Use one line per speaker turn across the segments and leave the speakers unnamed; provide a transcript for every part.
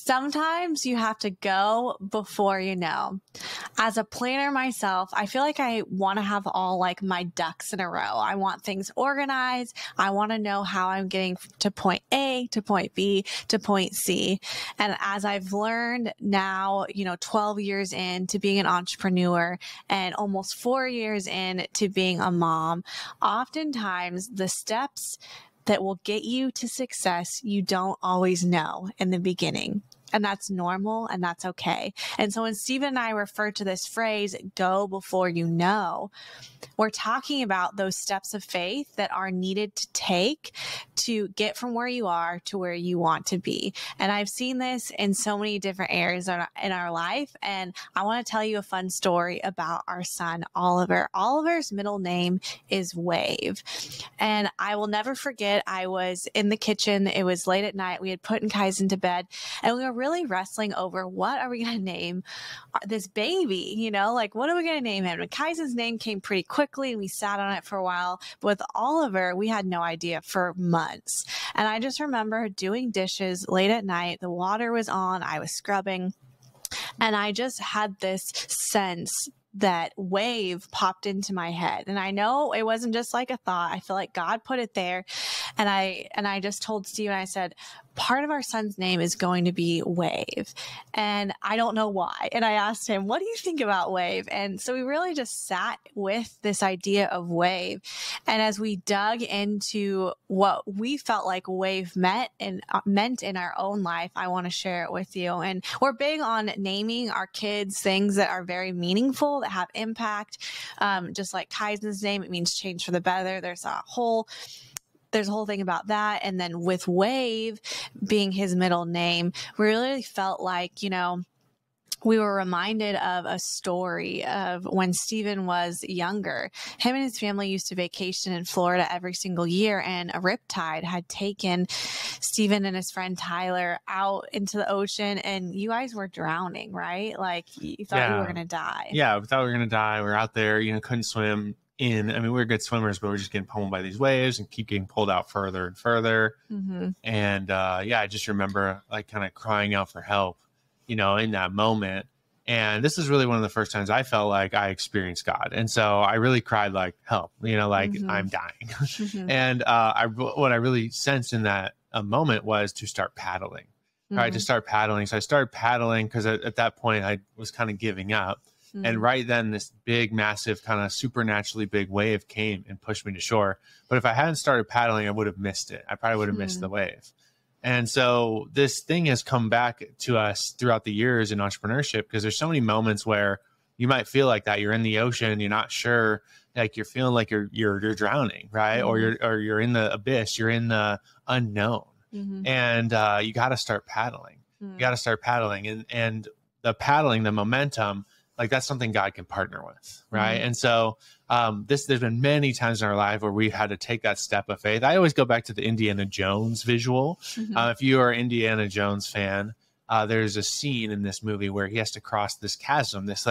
Sometimes you have to go before you know. As a planner myself, I feel like I want to have all like my ducks in a row. I want things organized. I want to know how I'm getting to point A to point B to point C. And as I've learned now, 12 years into being an entrepreneur and almost 4 years in to being a mom, oftentimes the steps that will get you to success, you don't always know in the beginning. And that's normal and that's okay. And so when Stephen and I refer to this phrase, go before you know, we're talking about those steps of faith that are needed to take to get from where you are to where you want to be. And I've seen this in so many different areas in our life. And I want to tell you a fun story about our son, Oliver. Oliver's middle name is Wave. And I will never forget, I was in the kitchen. It was late at night. We had put Kaizen to bed and we were really wrestling over what are we going to name this baby, like what are we going to name him? And Kaizen's name came pretty quickly. We sat on it for a while, but with Oliver, we had no idea for months. And I just remember doing dishes late at night. The water was on, I was scrubbing, and I just had this sense that Wave popped into my head. And I know it wasn't just like a thought. I feel like God put it there. And I just told Steve, I said, part of our son's name is going to be Wave. And I don't know why. And I asked him, what do you think about Wave? And so we really just sat with this idea of Wave. And as we dug into what we felt like Wave meant in our own life, I want to share it with you. And we're big on naming our kids things that are very meaningful, that have impact. Just like Kaizen's name, it means change for the better. There's a whole thing about that. And then with Wave being his middle name, we really felt like, we were reminded of a story of when Stephen was younger. Him and his family used to vacation in Florida every single year, and a riptide had taken Stephen and his friend Tyler out into the ocean, and you guys were drowning, right? Like you thought you were going to die.
Yeah, we thought we were going to die. We were out there, couldn't swim in. I mean, we were good swimmers, but we were just getting pummeled by these waves and keep getting pulled out further and further. Mm-hmm. And I just remember like kind of crying out for help, in that moment. And this is really one of the first times I felt like I experienced God. And so I really cried like, help, mm-hmm. I'm dying. Mm-hmm. And what I really sensed in that moment was to start paddling, mm-hmm. right? To start paddling. So I started paddling because at that point I was kind of giving up. Mm-hmm. And right then this big, massive, kind of supernaturally big wave came and pushed me to shore. But if I hadn't started paddling, I would have missed it. I probably would have missed the wave. And so this thing has come back to us throughout the years in entrepreneurship, because there's so many moments where you might feel like that. You're in the ocean, you're not sure, like you're feeling like you're drowning, right? Mm-hmm. Or you're in the abyss, you're in the unknown. Mm-hmm. And you got to start paddling. Mm-hmm. You got to start paddling, and the paddling, the momentum, like that's something God can partner with, right? Mm-hmm. And so there's been many times in our life where we've had to take that step of faith. I always go back to the Indiana Jones visual. Mm-hmm. If you are an Indiana Jones fan, there's a scene in this movie where he has to cross this chasm, this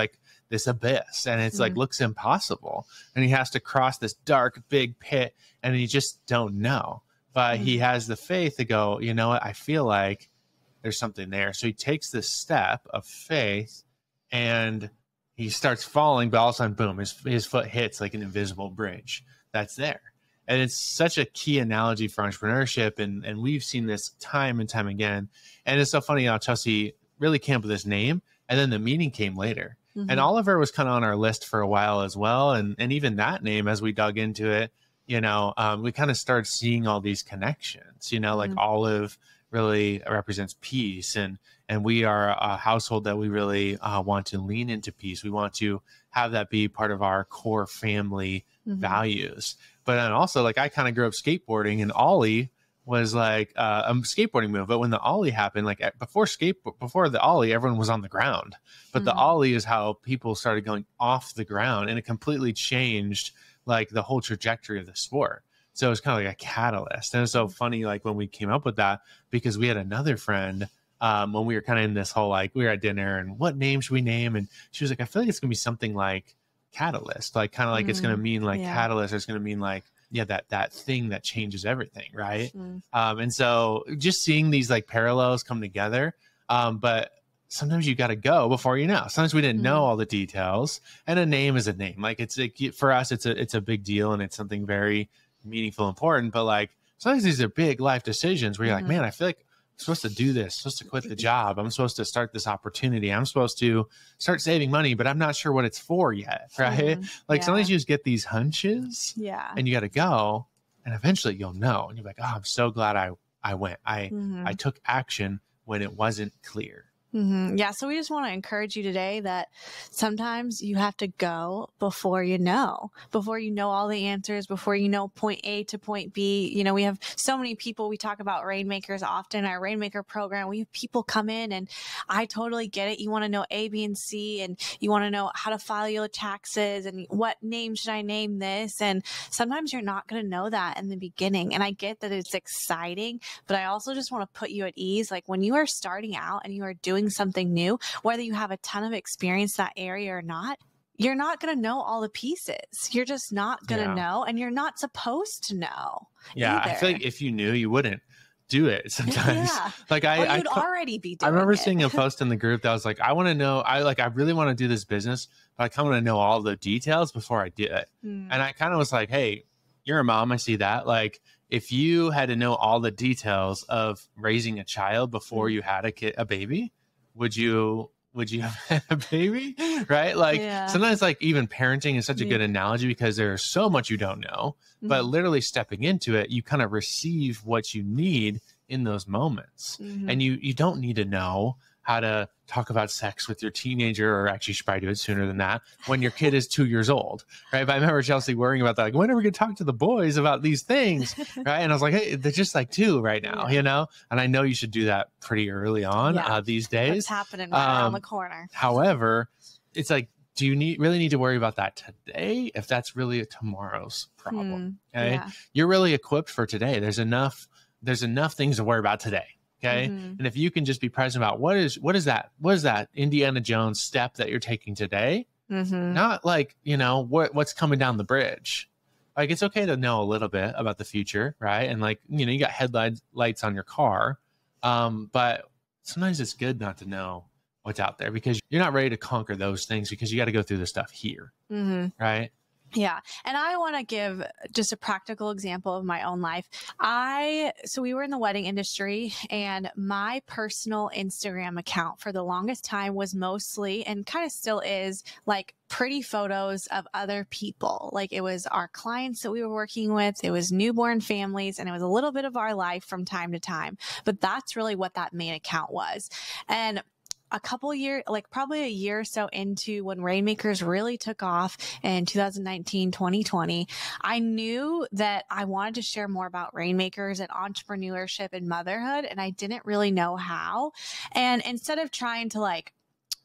abyss, and it's like looks impossible. And he has to cross this dark, big pit, and you just don't know. But he has the faith to go, you know what? I feel like there's something there. So he takes this step of faith, and he starts falling, but all of a sudden, boom, his foot hits like an invisible bridge that's there. And it's such a key analogy for entrepreneurship. And we've seen this time and time again. And it's so funny how Chelsea really came up with this name, and then the meaning came later. Mm-hmm. And Oliver was kind of on our list for a while as well. And even that name, as we dug into it, we kind of started seeing all these connections, like Olive really represents peace. And we are a household that we really want to lean into peace. We want to have that be part of our core family values. But then also, like, I kind of grew up skateboarding, and Ollie was like a skateboarding move. But when the Ollie happened, like before the Ollie, everyone was on the ground. But the Ollie is how people started going off the ground, and it completely changed like the whole trajectory of the sport. So it was kind of like a catalyst. And it's so funny, like when we came up with that, because we had another friend when we were kind of in this whole, like we were at dinner and what name should we name? And she was like, I feel like it's going to be something like catalyst, like kind of like it's going to mean like catalyst, or it's going to mean like, that thing that changes everything. Right. And so just seeing these like parallels come together, But sometimes you got to go before you know. Sometimes we didn't know
Mhm.
all the details, and a name is a name. Like it's like, for us, it's a big deal, and it's something very meaningful, important. But like sometimes these are big life decisions where you're like,
Mhm.
man, I feel like I'm supposed to do this, supposed to quit the job. I'm supposed to start this opportunity. I'm supposed to start saving money, but I'm not sure what it's for yet. Right.
Mhm.
Like
Yeah.
sometimes you just get these hunches
Yeah.
and you got to go, and eventually you'll know. And you're like, oh, I'm so glad I went. I
Mhm.
took action when it wasn't clear.
Mhm. Yeah. So we just want to encourage you today that sometimes you have to go before you know all the answers, before you know point A to point B. You know, we have so many people, we talk about Rainmakers often, our Rainmaker program. We have people come in, and I totally get it. You want to know A, B, and C, and you want to know how to file your taxes and what name should I name this. And sometimes you're not going to know that in the beginning. And I get that it's exciting, but I also just want to put you at ease. Like when you are starting out and you are doing something new, whether you have a ton of experience in that area or not, you're not going to know all the pieces. You're just not going to know, and you're not supposed to know.
Yeah,
either.
I feel like if you knew, you wouldn't do it sometimes.
Yeah.
Like
or you'd already be doing
I remember
it.
seeing a post in the group that was like, I want to know, I really want to do this business, but I kind of want to know all the details before I do it. And I kind of was like, hey, you're a mom. I see that. Like if you had to know all the details of raising a child before you had a baby, would you have had a baby? Right? Like sometimes like even parenting is such a good analogy because there's so much you don't know, but literally stepping into it, you kind of receive what you need in those moments. And you don't need to know how to talk about sex with your teenager, or actually you should probably do it sooner than that, when your kid is 2 years old, right? But I remember Chelsea worrying about that, like, when are we going to talk to the boys about these things, right? And I was like, hey, they're just like 2 right now, you know? And I know you should do that pretty early on these days.
It's happening right around the corner.
However, it's like, do you really need to worry about that today if that's really tomorrow's problem? Okay, you're really equipped for today. There's enough things to worry about today. Okay. And if you can just be present about what is that Indiana Jones step that you're taking today, not like, you know, what's coming down the bridge. Like it's okay to know a little bit about the future, right? And like, you know, you got lights on your car. But sometimes it's good not to know what's out there because you're not ready to conquer those things because you got to go through the stuff here. Right.
Yeah. And I want to give just a practical example of my own life. So we were in the wedding industry, and my personal Instagram account for the longest time was mostly, and kind of still is, like pretty photos of other people. Like it was our clients that we were working with, it was newborn families, and it was a little bit of our life from time to time. But that's really what that main account was. And a couple years, like probably a year or so into when Rainmakers really took off in 2019, 2020, I knew that I wanted to share more about Rainmakers and entrepreneurship and motherhood, and I didn't really know how. And instead of trying to like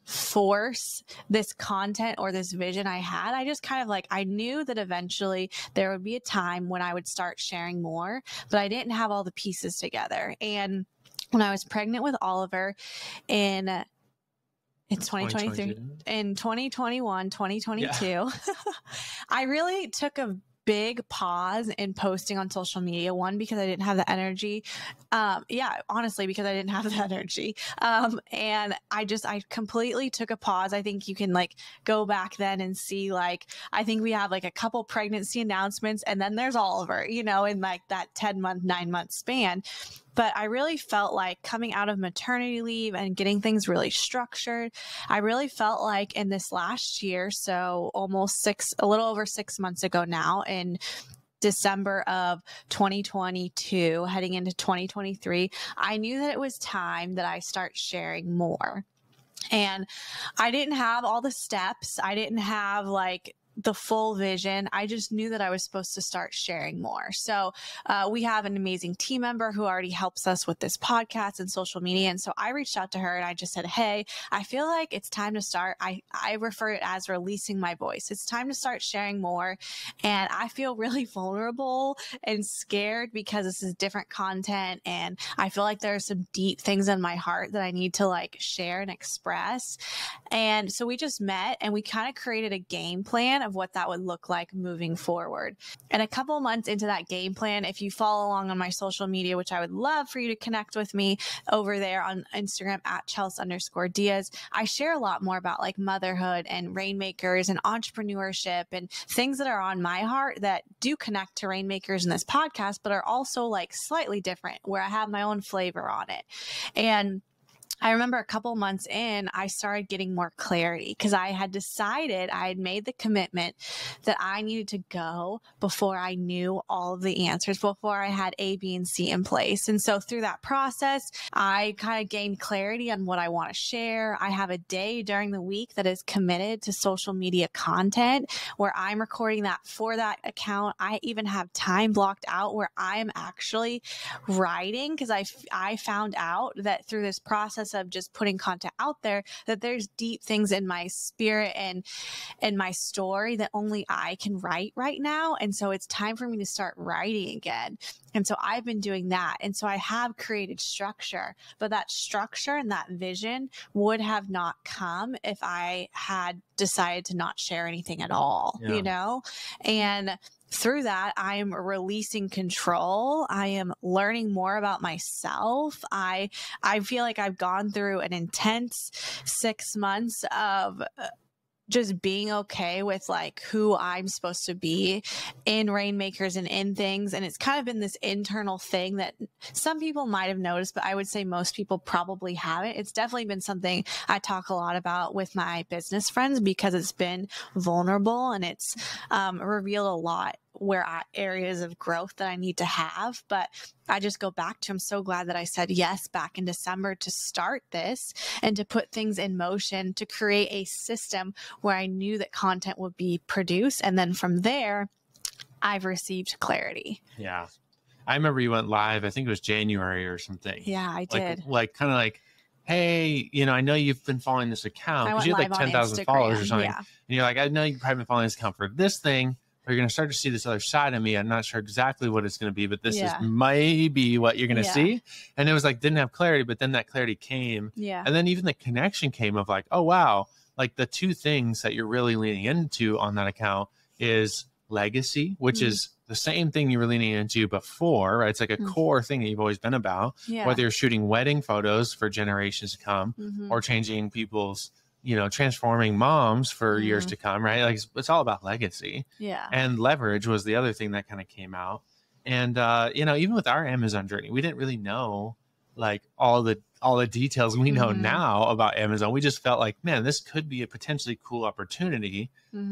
force this content or this vision I had, I just kind of like, I knew that eventually there would be a time when I would start sharing more, but I didn't have all the pieces together. And when I was pregnant with Oliver it's 2023. In 2021, 2022, I really took a big pause in posting on social media. One, because I didn't have the energy. Honestly, because I didn't have the energy. And I completely took a pause. I think you can like go back then and see, like, I think we have like a couple pregnancy announcements, and then there's Oliver, you know, in like that 9-month span. But I really felt like coming out of maternity leave and getting things really structured, I really felt like in this last year, so a little over 6 months ago now, in December of 2022, heading into 2023, I knew that it was time that I start sharing more. And I didn't have all the steps. I didn't have like the full vision. I just knew that I was supposed to start sharing more. So we have an amazing team member who already helps us with this podcast and social media. And so I reached out to her and I just said, hey, I feel like it's time to start. I refer it as releasing my voice. It's time to start sharing more. And I feel really vulnerable and scared because this is different content. And I feel like there are some deep things in my heart that I need to like share and express. And so we just met and we kind of created a game plan of what that would look like moving forward. And a couple months into that game plan, if you follow along on my social media, which I would love for you to connect with me over there on Instagram at Chels_Diaz, I share a lot more about like motherhood and Rainmakers and entrepreneurship and things that are on my heart that do connect to Rainmakers in this podcast, but are also like slightly different, where I have my own flavor on it. And I remember a couple months in, I started getting more clarity because I had decided, I had made the commitment that I needed to go before I knew all of the answers, before I had A, B, and C in place. And so through that process, I kind of gained clarity on what I want to share. I have a day during the week that is committed to social media content where I'm recording that for that account. I even have time blocked out where I am actually writing, because I found out that through this process of just putting content out there, that there's deep things in my spirit and in my story that only I can write right now. And so it's time for me to start writing again. And so I've been doing that. And so I have created structure, but that structure and that vision would have not come if I had decided to not share anything at all, you know? And through that, I am releasing control. I am learning more about myself. I feel like I've gone through an intense 6 months of just being okay with like who I'm supposed to be in Rainmakers and in things. And it's kind of been this internal thing that some people might have noticed, but I would say most people probably haven't. It's definitely been something I talk a lot about with my business friends because it's been vulnerable and it's revealed a lot areas of growth that I need to have. But I just go back to, I'm so glad that I said yes back in December to start this and to put things in motion, to create a system where I knew that content would be produced. And then from there, I've received clarity.
Yeah. I remember you went live, I think it was January or something.
Yeah, I did.
Like kind of like, hey, you know, I know you've been following this account because you had like 10,000 followers or something. Yeah. And you're like, I know you've probably been following this account for this thing. You're going to start to see this other side of me. I'm not sure exactly what it's going to be, but this is maybe what you're going to see. And it was like, didn't have clarity, but then that clarity came.
Yeah.
And then even the connection came of like, oh, wow. Like the two things that you're really leaning into on that account is legacy, which is the same thing you were leaning into before, right? It's like a core thing that you've always been about, whether you're shooting wedding photos for generations to come or changing people's, you know, transforming moms for years to come, right? Like it's all about legacy.
Yeah.
And leverage was the other thing that kind of came out. And, you know, even with our Amazon journey, we didn't really know like all the details we know now about Amazon. We just felt like, man, this could be a potentially cool opportunity.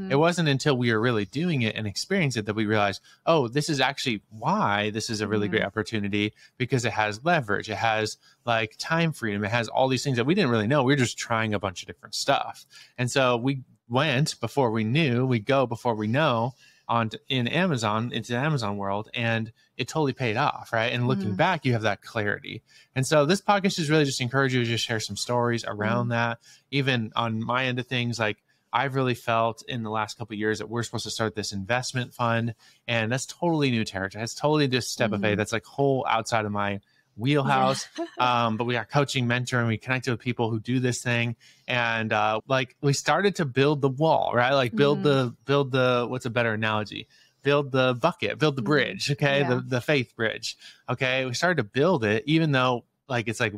It wasn't until we were really doing it and experiencing it that we realized, oh, this is actually why this is a really great opportunity, because it has leverage. It has like time freedom. It has all these things that we didn't really know. We were just trying a bunch of different stuff. And so we went before we knew, we go before we know into the Amazon world, and it totally paid off, right? And looking back, you have that clarity. And so this podcast is really just encourage you to just share some stories around that. Even on my end of things, like I've really felt in the last couple of years that we're supposed to start this investment fund, and that's totally new territory. That's totally just step of faith. That's like whole outside of my wheelhouse. But we got coaching, mentoring, we connected with people who do this thing. And like we started to build the wall, right? Like build the, what's a better analogy? Build the bucket, build the bridge. Okay.
Yeah.
The faith bridge. Okay. We started to build it, even though like, it's like,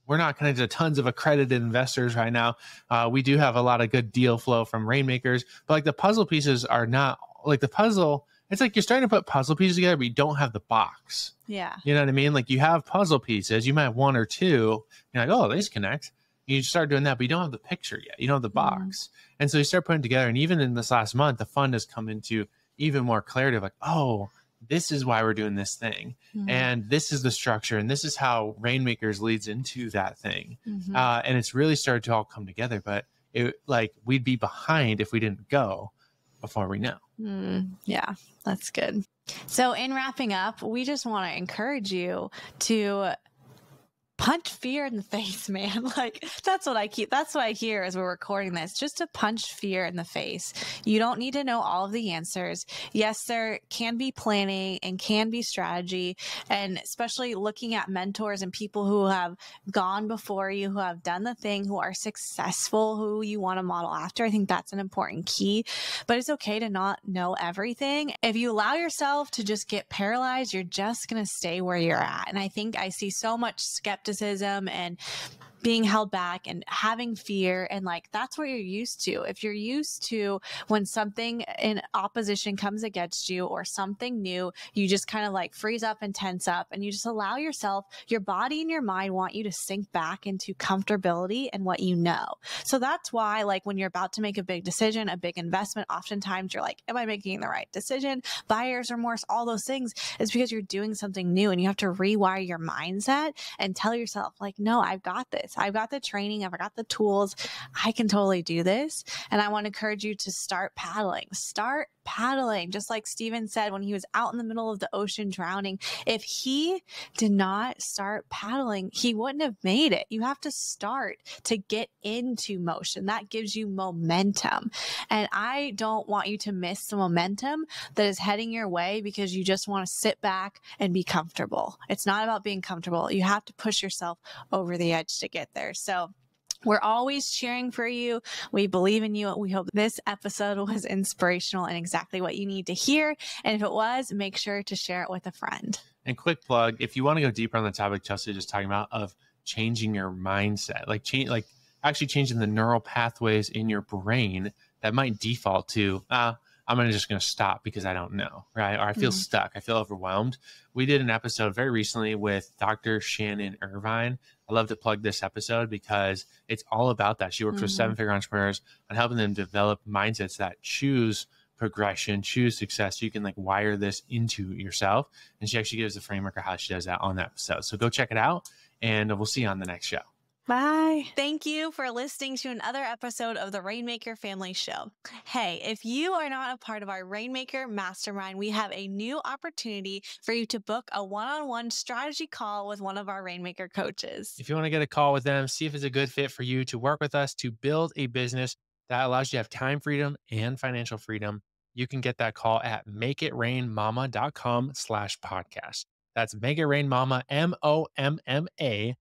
we're not connected to tons of accredited investors right now. We do have a lot of good deal flow from Rainmakers, but like the puzzle pieces are not like the puzzle. It's like you're starting to put puzzle pieces together, but you don't have the box.
Yeah.
You know what I mean? Like you have puzzle pieces, you might have one or two. You're like, oh, these connect. You start doing that, but you don't have the picture yet. You don't have the box. And so you start putting it together. And even in this last month, the fund has come into even more clarity of like, oh, this is why we're doing this thing. And this is the structure. And this is how Rainmakers leads into that thing. And it's really started to all come together. But it like we'd be behind if we didn't go before we know.
Yeah, that's good. So in wrapping up, we just want to encourage you to punch fear in the face, man. Like that's what I hear as we're recording this, just to punch fear in the face. You don't need to know all of the answers. Yes, there can be planning and can be strategy, and especially looking at mentors and people who have gone before you, who have done the thing, who are successful, who you want to model after. I think that's an important key, but it's okay to not know everything. If you allow yourself to just get paralyzed, you're just going to stay where you're at. And I think I see so much skepticism and being held back and having fear. And like, that's what you're used to. If you're used to when something in opposition comes against you or something new, you just kind of like freeze up and tense up, and you just allow yourself, your body and your mind want you to sink back into comfortability and what you know. So that's why, like, when you're about to make a big decision, a big investment, oftentimes you're like, am I making the right decision? Buyer's remorse, all those things. It's because you're doing something new and you have to rewire your mindset and tell yourself like, no, I've got this. I've got the training. I've got the tools. I can totally do this. And I want to encourage you to start paddling. Start paddling. Just like Steven said when he was out in the middle of the ocean drowning, if he did not start paddling, he wouldn't have made it. You have to start to get into motion. That gives you momentum. And I don't want you to miss the momentum that is heading your way because you just want to sit back and be comfortable. It's not about being comfortable. You have to push yourself over the edge to get there. So we're always cheering for you. We believe in you. We hope this episode was inspirational and exactly what you need to hear. And if it was, make sure to share it with a friend.
And quick plug, if you want to go deeper on the topic Chelsea just talking about of changing your mindset, like actually changing the neural pathways in your brain that might default to, I'm just going to stop because I don't know, right? Or I feel stuck. I feel overwhelmed. We did an episode very recently with Dr. Shannon Irvine. I love to plug this episode because it's all about that. She works with seven-figure entrepreneurs on helping them develop mindsets that choose progression, choose success. So you can like wire this into yourself. And she actually gives the framework of how she does that on that episode. So go check it out and we'll see you on the next show.
Bye. Thank you for listening to another episode of the Rainmaker Family Show. Hey, if you are not a part of our Rainmaker Mastermind, we have a new opportunity for you to book a one-on-one strategy call with one of our Rainmaker coaches.
If you want to get a call with them, see if it's a good fit for you to work with us to build a business that allows you to have time freedom and financial freedom, you can get that call at makeItrainmama.com/podcast. That's makeItrainmama, MOMMA.com/podcast.